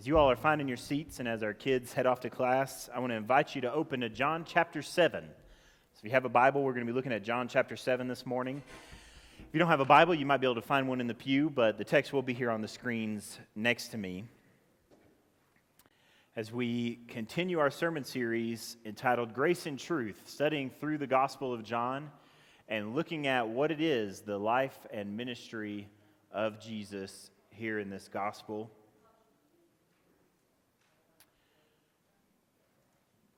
As you all are finding your seats and as our kids head off to class, I want to invite you to open to John chapter 7. So if you have a Bible, we're going to be looking at John chapter 7 this morning. If you don't have a Bible, you might be able to find one in the pew, but the text will be here on the screens next to me. As we continue our sermon series entitled Grace and Truth, studying through the Gospel of John and looking at what it is, the life and ministry of Jesus here in this Gospel.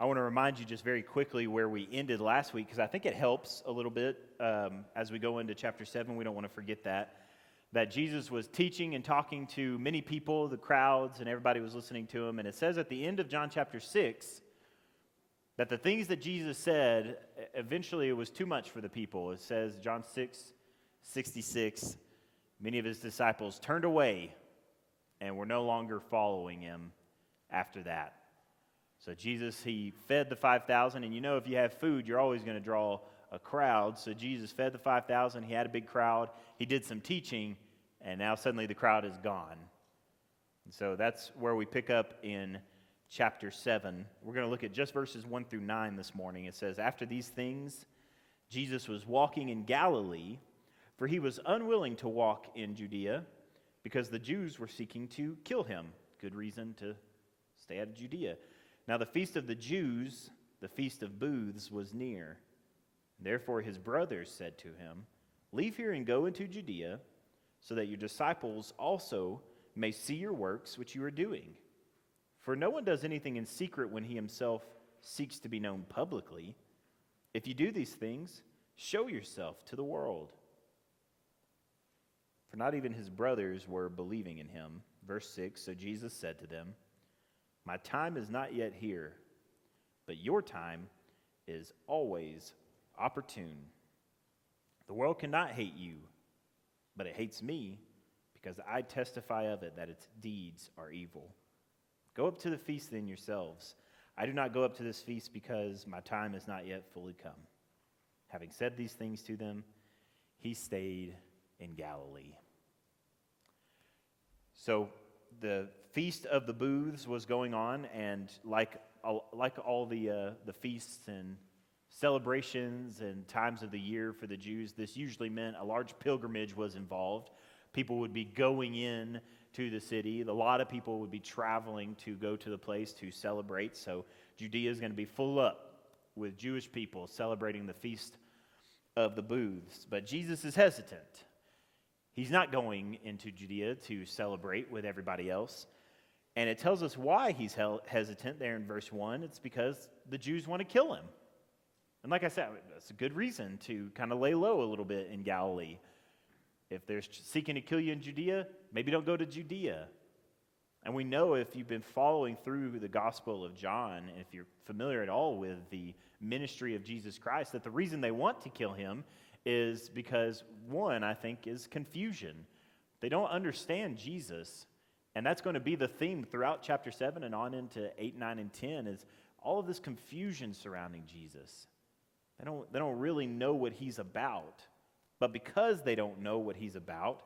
I want to remind you just very quickly where we ended last week, because I think it helps a little bit as we go into chapter 7. We don't want to forget that Jesus was teaching and talking to many people, the crowds, and everybody was listening to him. And it says at the end of John chapter 6 that the things that Jesus said, eventually it was too much for the people. It says, John 6:66, many of his disciples turned away and were no longer following him after that. So Jesus, he fed the 5,000, and you know if you have food, you're always going to draw a crowd. So Jesus fed the 5,000, he had a big crowd, he did some teaching, and now suddenly the crowd is gone. And so that's where we pick up in chapter 7. We're going to look at just verses 1 through 9 this morning. It says, after these things, Jesus was walking in Galilee, for he was unwilling to walk in Judea, because the Jews were seeking to kill him. Good reason to stay out of Judea. Now the feast of the Jews, the feast of booths, was near. Therefore his brothers said to him, leave here and go into Judea, so that your disciples also may see your works which you are doing. For no one does anything in secret when he himself seeks to be known publicly. If you do these things, show yourself to the world. For not even his brothers were believing in him. Verse 6, so Jesus said to them, my time is not yet here, but your time is always opportune. The world cannot hate you, but it hates me because I testify of it that its deeds are evil. Go up to the feast then yourselves. I do not go up to this feast because my time is not yet fully come. Having said these things to them, he stayed in Galilee. So the Feast of the Booths was going on, and like all the feasts and celebrations and times of the year for the Jews, this usually meant a large pilgrimage was involved. People would be going in to the city. A lot of people would be traveling to go to the place to celebrate. So Judea is going to be full up with Jewish people celebrating the Feast of the Booths. But Jesus is hesitant. He's not going into Judea to celebrate with everybody else. And it tells us why he's hesitant there in verse 1. It's because the Jews want to kill him. And like I said, that's a good reason to kind of lay low a little bit in Galilee. If they're seeking to kill you in Judea, maybe don't go to Judea. And we know if you've been following through the Gospel of John, and if you're familiar at all with the ministry of Jesus Christ, that the reason they want to kill him is because, one, I think, is confusion. They don't understand Jesus, and that's going to be the theme throughout chapter 7 and on into 8, 9, and 10 is all of this confusion surrounding Jesus. They don't really know what he's about, but because they don't know what he's about,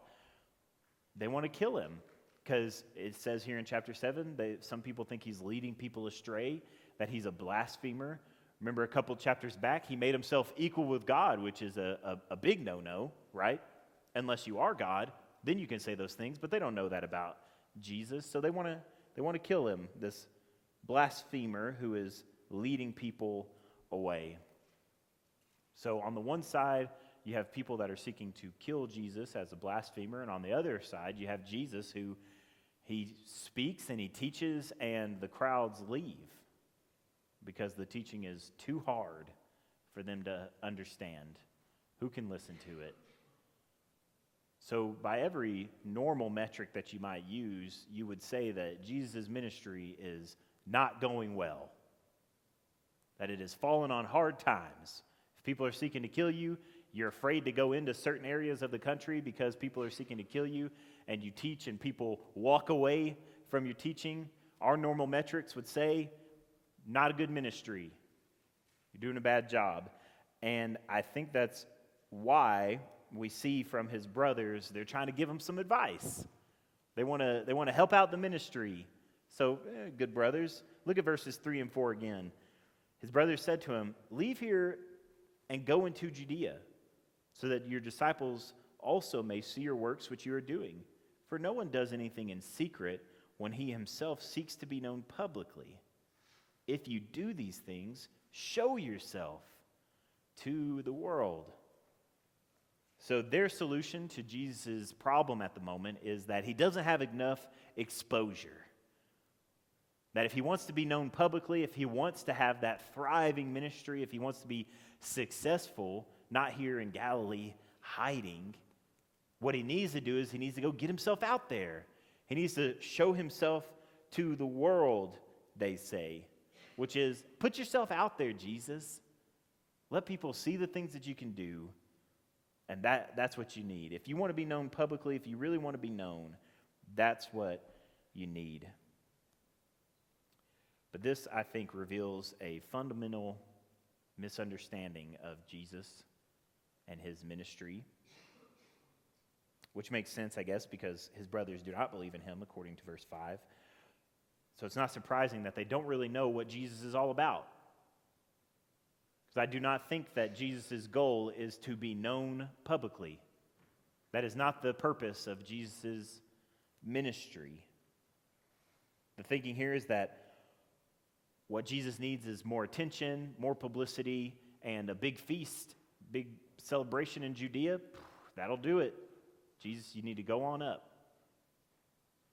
they want to kill him. Because it says here in chapter 7, some people think he's leading people astray, that he's a blasphemer. Remember a couple chapters back, he made himself equal with God, which is a big no-no, right? Unless you are God, then you can say those things, but they don't know that about Jesus, so they want to kill him, this blasphemer who is leading people away. So on the one side, you have people that are seeking to kill Jesus as a blasphemer, and on the other side, you have Jesus who he speaks and he teaches, and the crowds leave because the teaching is too hard for them to understand. Who can listen to it? So by every normal metric that you might use, you would say that Jesus' ministry is not going well, that it has fallen on hard times. If people are seeking to kill you, you're afraid to go into certain areas of the country because people are seeking to kill you, and you teach and people walk away from your teaching. Our normal metrics would say, not a good ministry. You're doing a bad job. And I think that's why we see from his brothers, they're trying to give him some advice. They want to help out the ministry. So, good brothers, look at verses 3 and 4 again. His brothers said to him, "Leave here and go into Judea, so that your disciples also may see your works which you are doing. For no one does anything in secret when he himself seeks to be known publicly. If you do these things, show yourself to the world." So their solution to Jesus' problem at the moment is that he doesn't have enough exposure. That if he wants to be known publicly, if he wants to have that thriving ministry, if he wants to be successful, not here in Galilee hiding, what he needs to do is he needs to go get himself out there. He needs to show himself to the world, they say, which is, put yourself out there, Jesus. Let people see the things that you can do, and that's what you need. If you want to be known publicly, if you really want to be known, that's what you need. But this, I think, reveals a fundamental misunderstanding of Jesus and his ministry, which makes sense, I guess, because his brothers do not believe in him, according to verse 5. So it's not surprising that they don't really know what Jesus is all about. Because I do not think that Jesus' goal is to be known publicly. That is not the purpose of Jesus' ministry. The thinking here is that what Jesus needs is more attention, more publicity, and a big feast, big celebration in Judea. That'll do it. Jesus, you need to go on up.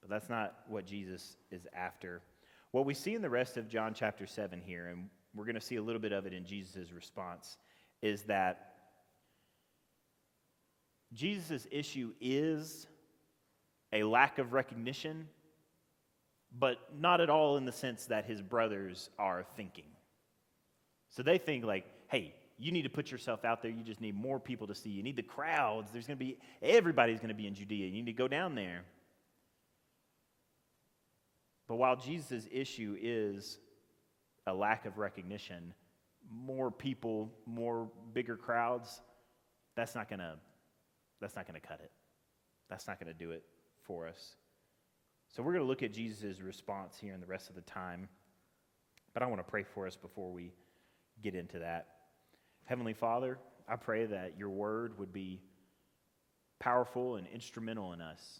But that's not what Jesus is after. What we see in the rest of John chapter 7 here, and we're going to see a little bit of it in Jesus' response, is that Jesus' issue is a lack of recognition, but not at all in the sense that his brothers are thinking. So they think like, hey, you need to put yourself out there. You just need more people to see. You need the crowds. Everybody's going to be in Judea. You need to go down there. But while Jesus' issue is a lack of recognition, more people, bigger crowds, that's not going to cut it. That's not going to do it for us. So we're going to look at Jesus' response here in the rest of the time. But I want to pray for us before we get into that. Heavenly Father, I pray that your word would be powerful and instrumental in us.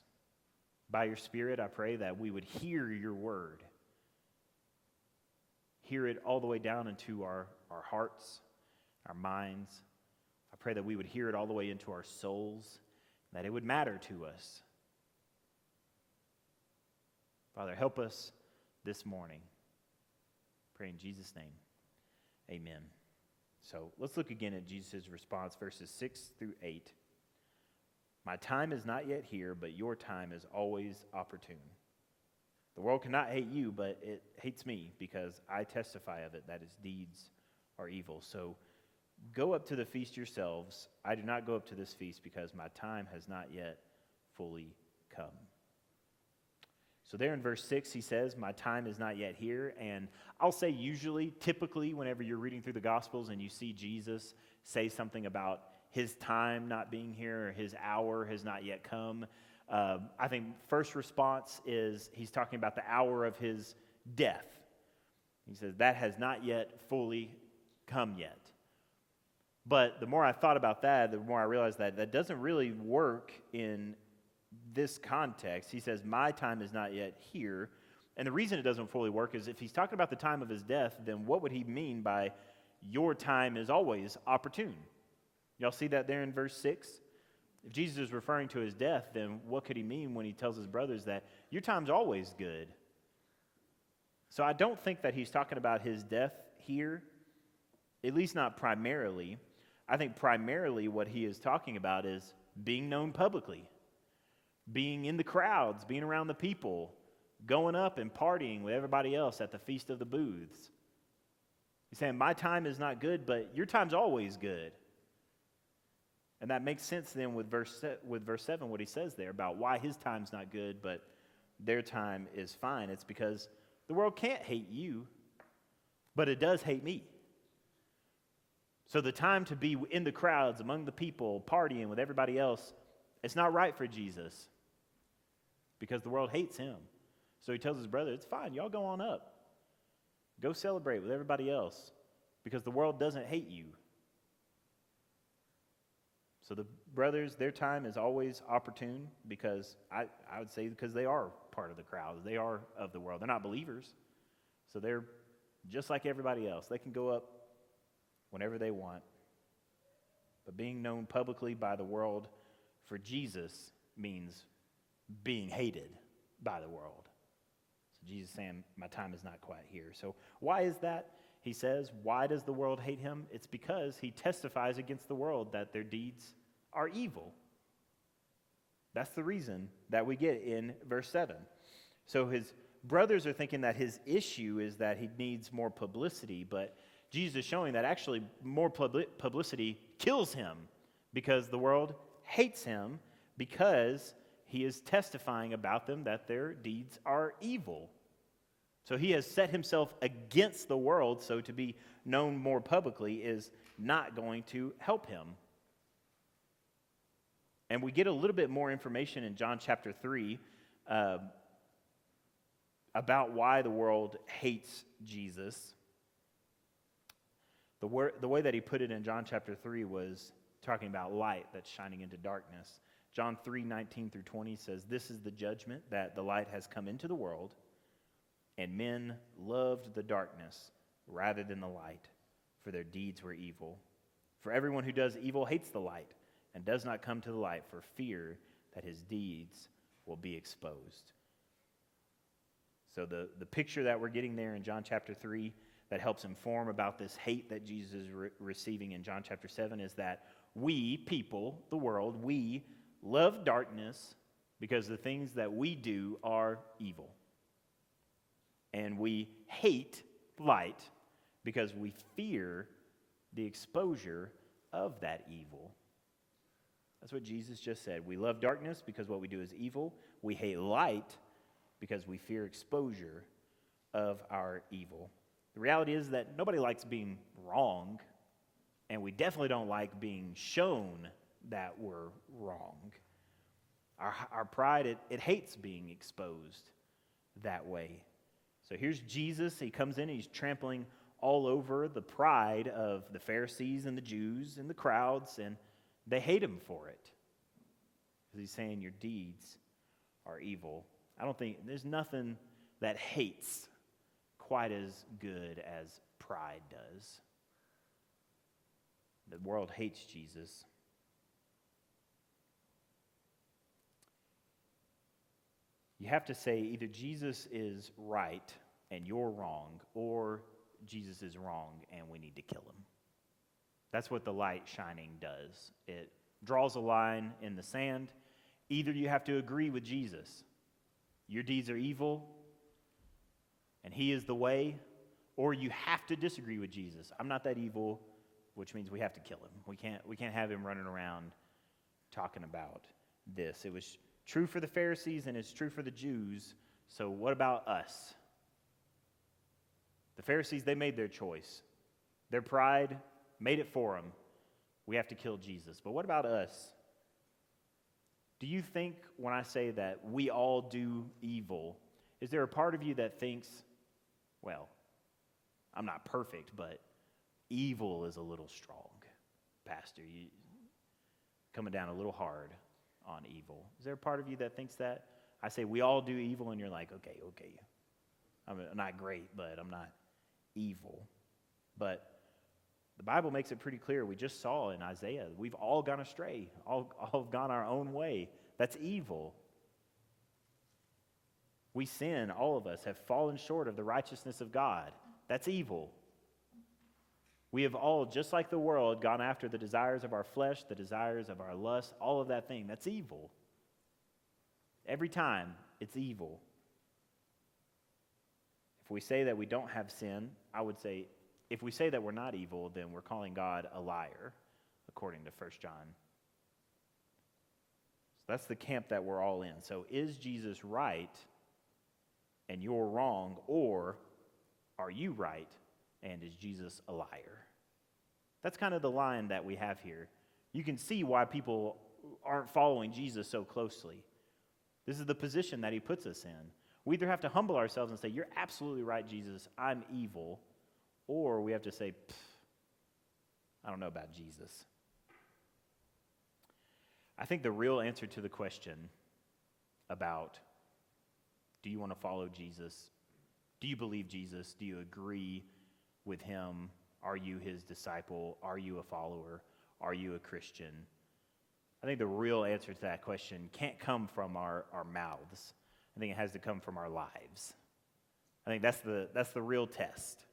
By your Spirit, I pray that we would hear your word. Hear it all the way down into our hearts, our minds. I pray that we would hear it all the way into our souls, that it would matter to us. Father, help us this morning. Pray in Jesus' name. Amen. So let's look again at Jesus' response, verses 6 through 8. My time is not yet here, but your time is always opportune. The world cannot hate you, but it hates me because I testify of it that its deeds are evil. So go up to the feast yourselves. I do not go up to this feast because my time has not yet fully come. So there in verse 6, he says, my time is not yet here. And I'll say typically, whenever you're reading through the Gospels and you see Jesus say something about his time not being here or his hour has not yet come, I think first response is he's talking about the hour of his death. He says, that has not yet fully come yet. But the more I thought about that, the more I realized that that doesn't really work in this context. He says, my time is not yet here. And the reason it doesn't fully work is if he's talking about the time of his death, then what would he mean by your time is always opportune? Y'all see that there in verse 6? If Jesus is referring to his death, then what could he mean when he tells his brothers that your time's always good? So I don't think that he's talking about his death here, at least not primarily. I think primarily what he is talking about is being known publicly, being in the crowds, being around the people, going up and partying with everybody else at the Feast of the Booths. He's saying, my time is not good, but your time's always good. And that makes sense then with verse 7, what he says there about why his time's not good, but their time is fine. It's because the world can't hate you, but it does hate me. So the time to be in the crowds, among the people, partying with everybody else, it's not right for Jesus because the world hates him. So he tells his brother, it's fine, y'all go on up. Go celebrate with everybody else because the world doesn't hate you. So the brothers, their time is always opportune because I would say because they are part of the crowd. They are of the world. They're not believers. So they're just like everybody else. They can go up whenever they want. But being known publicly by the world for Jesus means being hated by the world. So Jesus is saying, my time is not quite here. So why is that? He says, why does the world hate him? It's because he testifies against the world that their deeds are evil. That's the reason that we get in verse 7. So his brothers are thinking that his issue is that he needs more publicity, but Jesus is showing that actually more publicity kills him because the world hates him because he is testifying about them that their deeds are evil. So he has set himself against the world, so to be known more publicly is not going to help him. And we get a little bit more information in John chapter 3 about why the world hates Jesus. The way that he put it in John chapter 3 was talking about light that's shining into darkness. John 3:19 through 20 says, "This is the judgment, that the light has come into the world, and men loved the darkness rather than the light, for their deeds were evil. For everyone who does evil hates the light and does not come to the light for fear that his deeds will be exposed." So the picture that we're getting there in John chapter 3 that helps inform about this hate that Jesus is receiving in John chapter 7 is that we, people, the world, we love darkness because the things that we do are evil. And we hate light because we fear the exposure of that evil. That's what Jesus just said. We love darkness because what we do is evil. We hate light because we fear exposure of our evil. The reality is that nobody likes being wrong, and we definitely don't like being shown that we're wrong. Our pride, it hates being exposed that way. So here's Jesus. He comes in and he's trampling all over the pride of the Pharisees and the Jews and the crowds, and they hate him for it. Because he's saying your deeds are evil. I don't think, there's nothing that hates quite as good as pride does. The world hates Jesus. You have to say either Jesus is right and you're wrong, or Jesus is wrong and we need to kill him. That's what the light shining does. It draws a line in the sand. Either you have to agree with Jesus, your deeds are evil and he is the way, or you have to disagree with Jesus. I'm not that evil, which means we have to kill him. We can't have him running around talking about this. It was true for the Pharisees and it's true for the Jews. So what about us? The Pharisees, they made their choice. Their pride made it for them. We have to kill Jesus. But what about us? Do you think when I say that we all do evil, is there a part of you that thinks, well, I'm not perfect, but evil is a little strong, Pastor? You coming down a little hard on evil. Is there a part of you that thinks that? I say we all do evil, and you're like, okay. I'm not great, but I'm not evil. But the Bible makes it pretty clear. We just saw in Isaiah, we've all gone astray, all have gone our own way. That's evil. We sin, all of us have fallen short of the righteousness of God. That's evil. We have all, just like the world, gone after the desires of our flesh, the desires of our lust, all of that thing. That's evil. Every time, it's evil. If we say that we don't have sin, I would say, if we say that we're not evil, then we're calling God a liar, according to 1 John. So that's the camp that we're all in. So is Jesus right and you're wrong, or are you right and is Jesus a liar? That's kind of the line that we have here. You can see why people aren't following Jesus so closely. This is the position that he puts us in. We either have to humble ourselves and say, you're absolutely right, Jesus, I'm evil, or we have to say, I don't know about Jesus. I think the real answer to the question about, do you want to follow Jesus? Do you believe Jesus? Do you agree with him? Are you his disciple? Are you a follower? Are you a Christian? I think the real answer to that question can't come from our mouths. I think it has to come from our lives. I think that's the real test.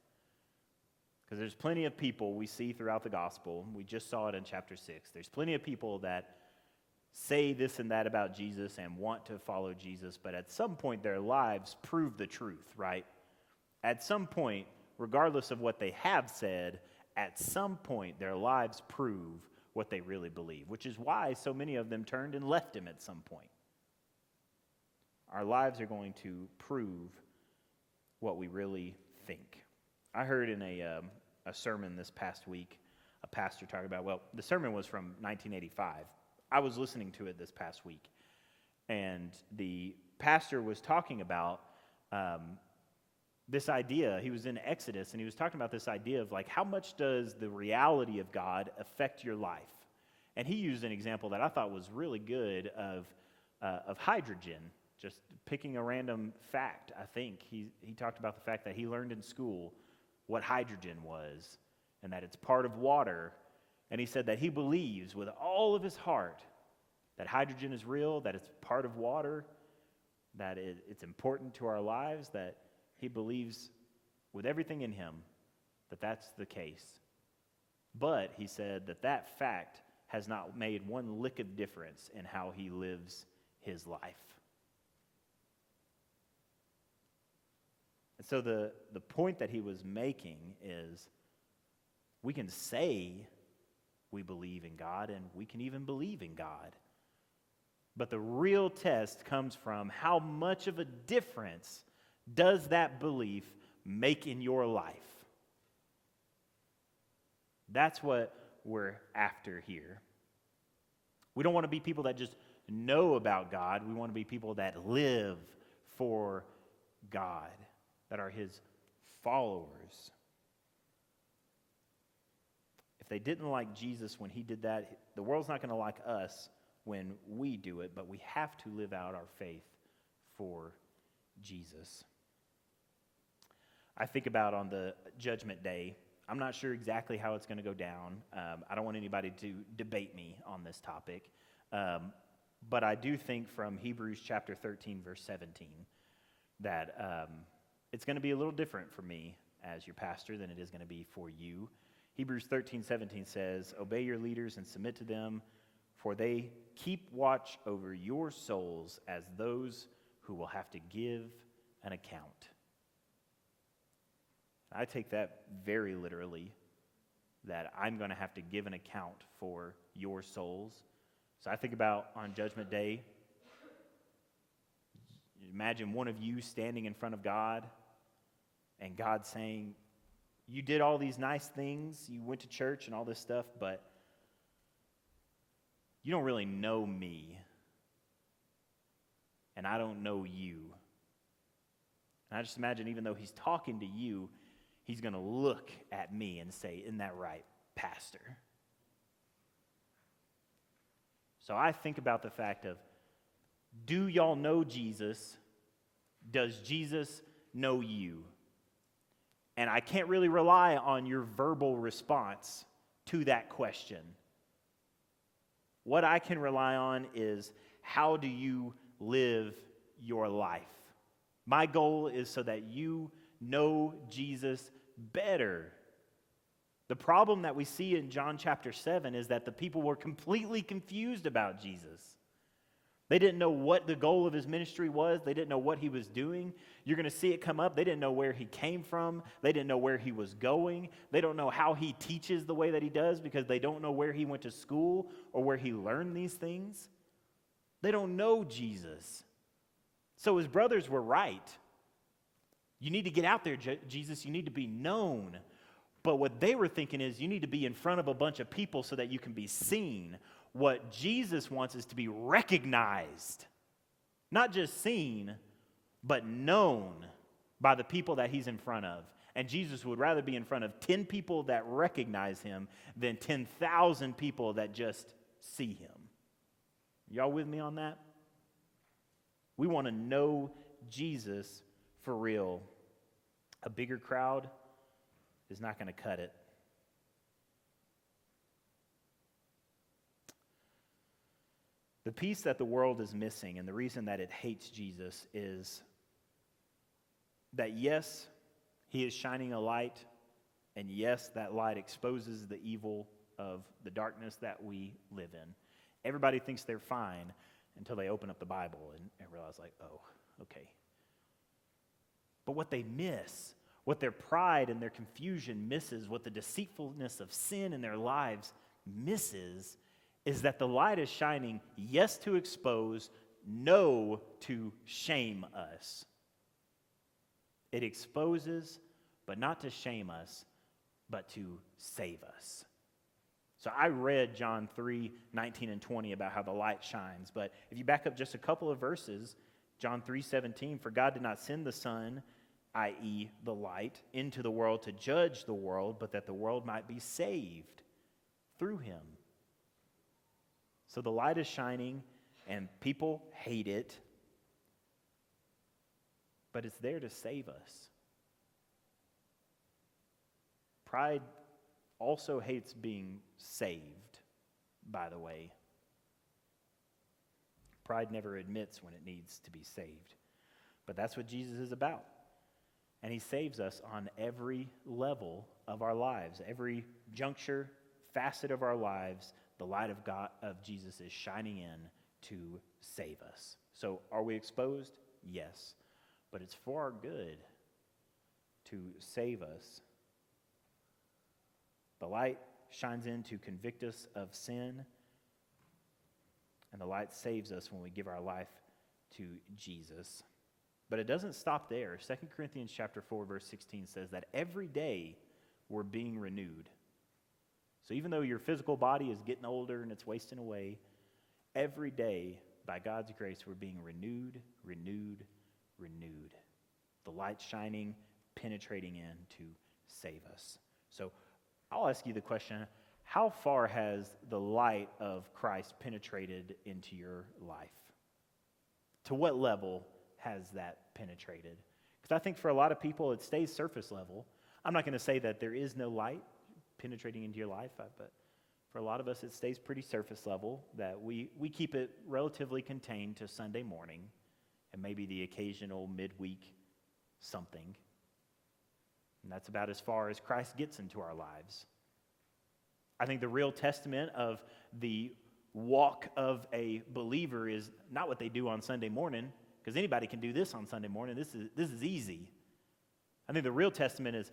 Because there's plenty of people we see throughout the gospel. We just saw it in chapter 6. There's plenty of people that say this and that about Jesus and want to follow Jesus, but at some point their lives prove the truth, right? At some point, regardless of what they have said, at some point their lives prove what they really believe, which is why so many of them turned and left him at some point. Our lives are going to prove what we really think. I heard in a sermon this past week, a pastor talking about, well, the sermon was from 1985. I was listening to it this past week, and the pastor was talking about this idea. He was in Exodus, and he was talking about this idea of like, how much does the reality of God affect your life? And he used an example that I thought was really good of hydrogen. Just picking a random fact, I think. He talked about the fact that he learned in school what hydrogen was and that it's part of water. And he said that he believes with all of his heart that hydrogen is real, that it's part of water, that it's important to our lives, that he believes with everything in him that that's the case. But he said that fact has not made one lick of difference in how he lives his life. And so the point that he was making is we can say we believe in God and we can even believe in God. But the real test comes from how much of a difference does that belief make in your life? That's what we're after here. We don't want to be people that just know about God. We want to be people that live for God, that are his followers. If they didn't like Jesus when he did that, the world's not going to like us when we do it, but we have to live out our faith for Jesus. I think about on the judgment day, I'm not sure exactly how it's going to go down. I don't want anybody to debate me on this topic. But I do think from Hebrews chapter 13, verse 17, that it's going to be a little different for me as your pastor than it is going to be for you. Hebrews 13:17 says, "Obey your leaders and submit to them, for they keep watch over your souls as those who will have to give an account." I take that very literally, that I'm going to have to give an account for your souls. So I think about on Judgment Day, imagine one of you standing in front of God and God saying, you did all these nice things, you went to church and all this stuff, but you don't really know me, and I don't know you. And I just imagine, even though he's talking to you, he's going to look at me and say, isn't that right, Pastor? So I think about the fact of, do y'all know Jesus? Does Jesus know you? And I can't really rely on your verbal response to that question. What I can rely on is, how do you live your life? My goal is so that you know Jesus better. The problem that we see in John chapter 7 is that the people were completely confused about Jesus. They didn't know what the goal of his ministry was. They didn't know what he was doing. You're going to see it come up. They didn't know where he came from. They didn't know where he was going. They don't know how he teaches the way that he does because they don't know where he went to school or where he learned these things. They don't know Jesus. So his brothers were right. You need to get out there, Jesus. You need to be known. But what they were thinking is, you need to be in front of a bunch of people so that you can be seen. What Jesus wants is to be recognized. Not just seen, but known by the people that he's in front of. And Jesus would rather be in front of 10 people that recognize him than 10,000 people that just see him. Y'all with me on that? We want to know Jesus for real. A bigger crowd is not going to cut it. The piece that the world is missing, and the reason that it hates Jesus, is that yes, he is shining a light, and yes, that light exposes the evil of the darkness that we live in. Everybody thinks they're fine until they open up the Bible and realize, like, oh, okay. But what they miss, what their pride and their confusion misses, what the deceitfulness of sin in their lives misses, is that the light is shining, yes, to expose, no, to shame us. It exposes, but not to shame us, but to save us. So I read John 3:19 and 20 about how the light shines, but if you back up just a couple of verses, John 3:17, for God did not send the Son, i.e. the light, into the world to judge the world, but that the world might be saved through him. So the light is shining, and people hate it, but it's there to save us. Pride also hates being saved, by the way. Pride never admits when it needs to be saved. But that's what Jesus is about. And he saves us on every level of our lives, every juncture, facet of our lives. The light of God, of Jesus, is shining in to save us. So are we exposed? Yes. But it's for our good to save us. The light shines in to convict us of sin, and the light saves us when we give our life to Jesus. But it doesn't stop there. 2 Corinthians chapter 4, verse 16 says that every day we're being renewed. So even though your physical body is getting older and it's wasting away, every day, by God's grace, we're being renewed. The light shining, penetrating in to save us. So I'll ask you the question, how far has the light of Christ penetrated into your life? To what level has that penetrated? Because I think for a lot of people, it stays surface level. I'm not going to say that there is no light penetrating into your life, but for a lot of us, it stays pretty surface level, that we keep it relatively contained to Sunday morning and maybe the occasional midweek something. And that's about as far as Christ gets into our lives. I think the real testament of the walk of a believer is not what they do on Sunday morning, because anybody can do this on Sunday morning. This is easy. I think the real testament is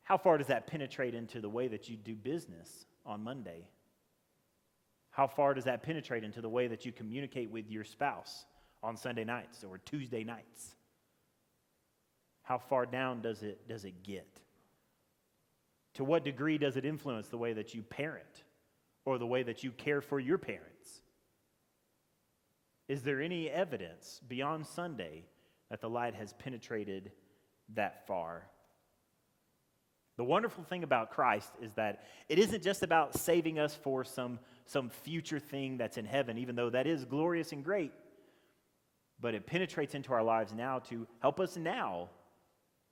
how far does that penetrate into the way that you do business on Monday? How far does that penetrate into the way that you communicate with your spouse on Sunday nights or Tuesday nights? How far down does it get? To what degree does it influence the way that you parent or the way that you care for your parents? Is there any evidence beyond Sunday that the light has penetrated that far? The wonderful thing about Christ is that it isn't just about saving us for some future thing that's in heaven, even though that is glorious and great, but it penetrates into our lives now to help us now.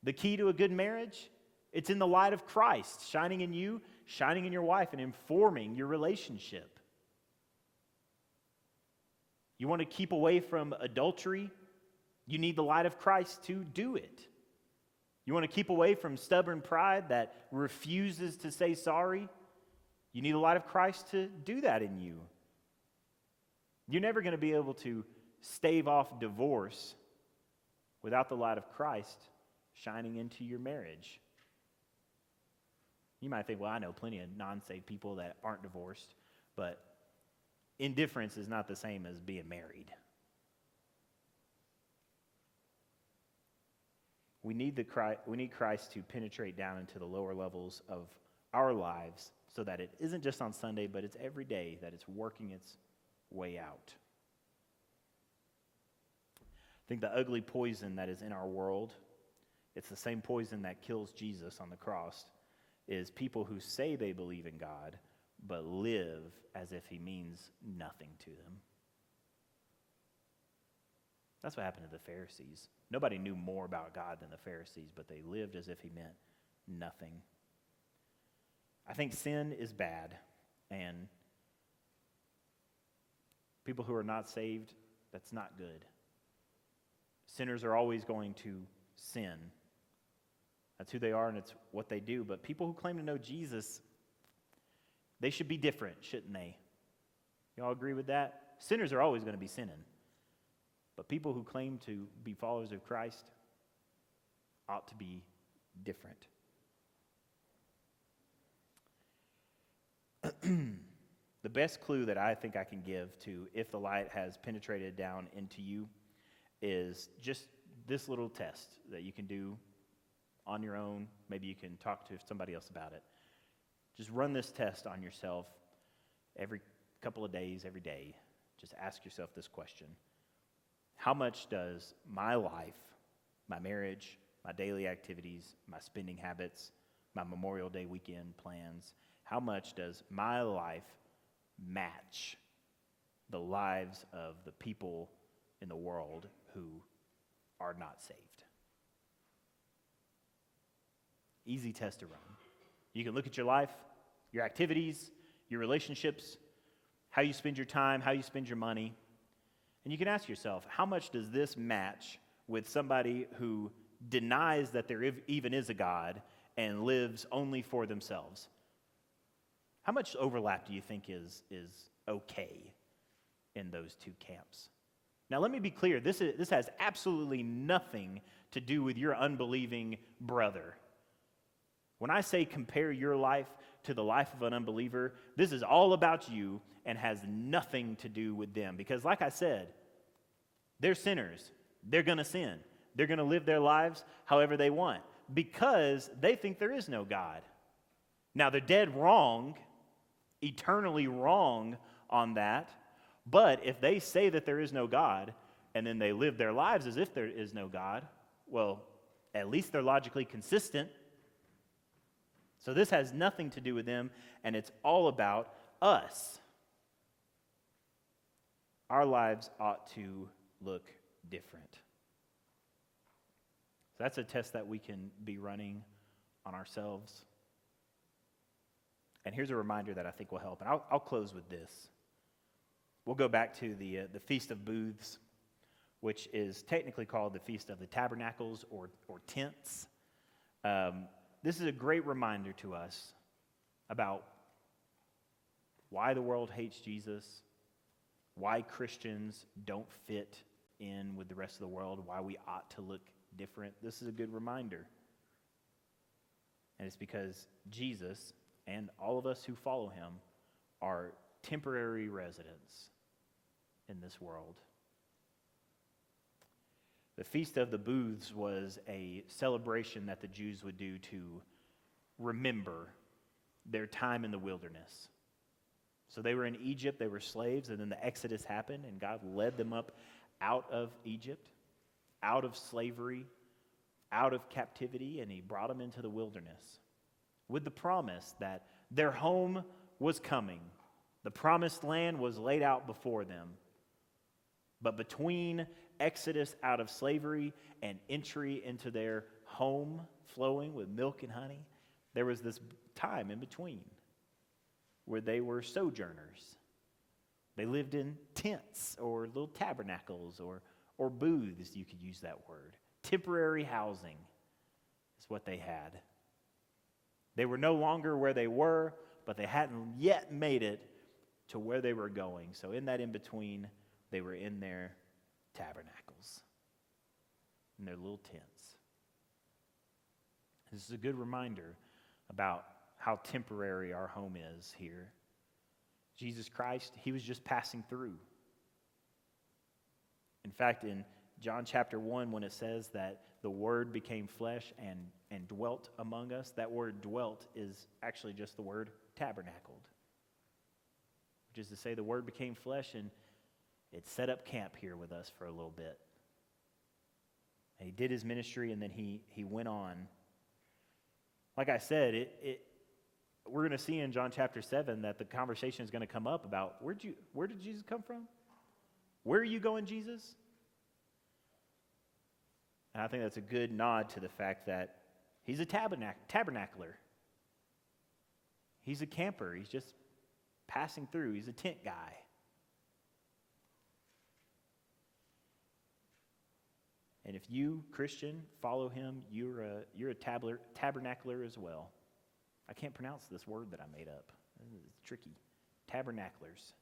The key to a good marriage, it's in the light of Christ, shining in you, shining in your wife, and informing your relationship. You want to keep away from adultery? You need the light of Christ to do it. You want to keep away from stubborn pride that refuses to say sorry? You need the light of Christ to do that in you. You're never going to be able to stave off divorce without the light of Christ shining into your marriage. You might think, well, I know plenty of non-saved people that aren't divorced, but indifference is not the same as being married. We need Christ to penetrate down into the lower levels of our lives so that it isn't just on Sunday, but it's every day that it's working its way out. think the ugly poison that is in our world, it's the same poison that kills Jesus on the cross, is people who say they believe in God, but live as if he means nothing to them. That's what happened to the Pharisees. Nobody knew more about God than the Pharisees, but they lived as if he meant nothing. I think sin is bad, and people who are not saved, that's not good. Sinners are always going to sin. That's who they are, and it's what they do. But people who claim to know Jesus, they should be different, shouldn't they? Y'all agree with that? Sinners are always going to be sinning. But people who claim to be followers of Christ ought to be different. The best clue that I think I can give to if the light has penetrated down into you is just this little test that you can do on your own. Maybe you can talk to somebody else about it. Just run this test on yourself every couple of days, every day. Just ask yourself this question. How much does my life, my marriage, my daily activities, my spending habits, my Memorial Day weekend plans, how much does my life match the lives of the people in the world who are not saved? Easy test to run. You can look at your life, your activities, your relationships, how you spend your time, how you spend your money, and you can ask yourself, how much does this match with somebody who denies that there even is a God and lives only for themselves? How much overlap do you think is okay in those two camps? Now, let me be clear. This has absolutely nothing to do with your unbelieving brother. When I say compare your life to the life of an unbeliever, this is all about you and has nothing to do with them. Because like I said, they're sinners. They're going to sin. They're going to live their lives however they want because they think there is no God. Now, they're dead wrong, eternally wrong on that. But if they say that there is no God and then they live their lives as if there is no God, well, at least they're logically consistent. So this has nothing to do with them, and it's all about us. Our lives ought to look different. So that's a test that we can be running on ourselves. And here's a reminder that I think will help. And I'll close with this. We'll go back to the Feast of Booths, which is technically called the Feast of the Tabernacles or tents. This is a great reminder to us about why the world hates Jesus, why Christians don't fit in with the rest of the world, why we ought to look different. This is a good reminder. And it's because Jesus and all of us who follow him are temporary residents in this world. The Feast of the Booths was a celebration that the Jews would do to remember their time in the wilderness. So they were in Egypt, they were slaves, and then the Exodus happened, and God led them up out of Egypt, out of slavery, out of captivity, and he brought them into the wilderness with the promise that their home was coming. The promised land was laid out before them. But between Exodus out of slavery and entry into their home flowing with milk and honey, there was this time in between where they were sojourners. They lived in tents or little tabernacles or booths, you could use that word. Temporary housing is what they had. They were no longer where they were, but they hadn't yet made it to where they were going. So in that in-between, they were in their tabernacles, in their little tents. This is a good reminder about how temporary our home is here. Jesus Christ, he was just passing through. In fact, in John chapter 1, when it says that the Word became flesh and dwelt among us, that word dwelt is actually just the word tabernacled, which is to say the Word became flesh and it set up camp here with us for a little bit. And he did his ministry, and then he went on. Like I said, we're going to see in John chapter 7 that the conversation is going to come up about where did Jesus come from? Where are you going, Jesus? And I think that's a good nod to the fact that he's a tabernacler. He's a camper. He's just passing through. He's a tent guy. And if you, Christian, follow him, you're a tabernacler as well. I can't pronounce this word that I made up. It's tricky. Tabernaclers.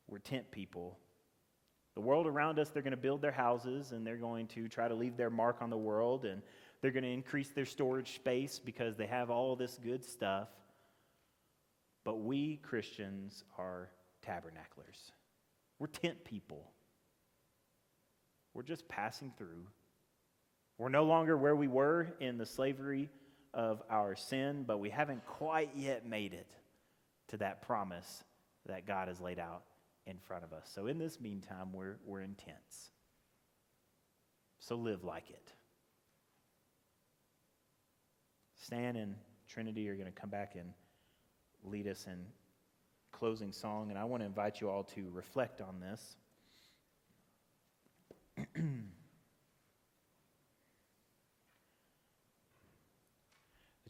We're tent people. The world around us, they're going to build their houses, and they're going to try to leave their mark on the world, and they're going to increase their storage space because they have all this good stuff. But we Christians are tabernaclers. We're tent people. We're just passing through. We're no longer where we were in the slavery of our sin, but we haven't quite yet made it to that promise that God has laid out in front of us. So in this meantime, we're in tents. So live like it. Stan and Trinity are going to come back and lead us in closing song, and I want to invite you all to reflect on this. The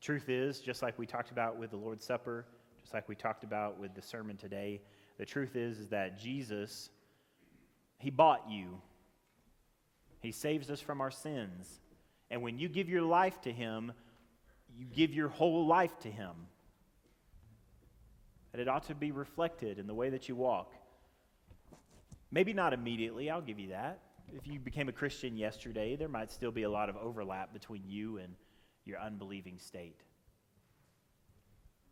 truth is, just like we talked about with the Lord's Supper, just like we talked about with the sermon today, the truth is that Jesus, he bought you. He saves us from our sins. And when you give your life to him, you give your whole life to him. And it ought to be reflected in the way that you walk. Maybe not immediately, I'll give you that. If you became a Christian yesterday, there might still be a lot of overlap between you and your unbelieving state.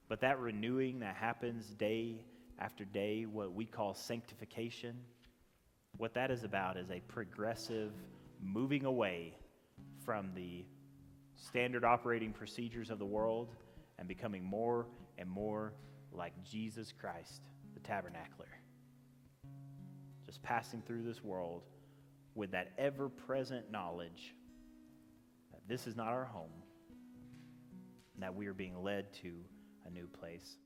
But that renewing that happens day after day, what we call sanctification, what that is about is a progressive moving away from the standard operating procedures of the world and becoming more and more like Jesus Christ, the tabernacler. Just passing through this world with that ever-present knowledge that this is not our home, and that we are being led to a new place.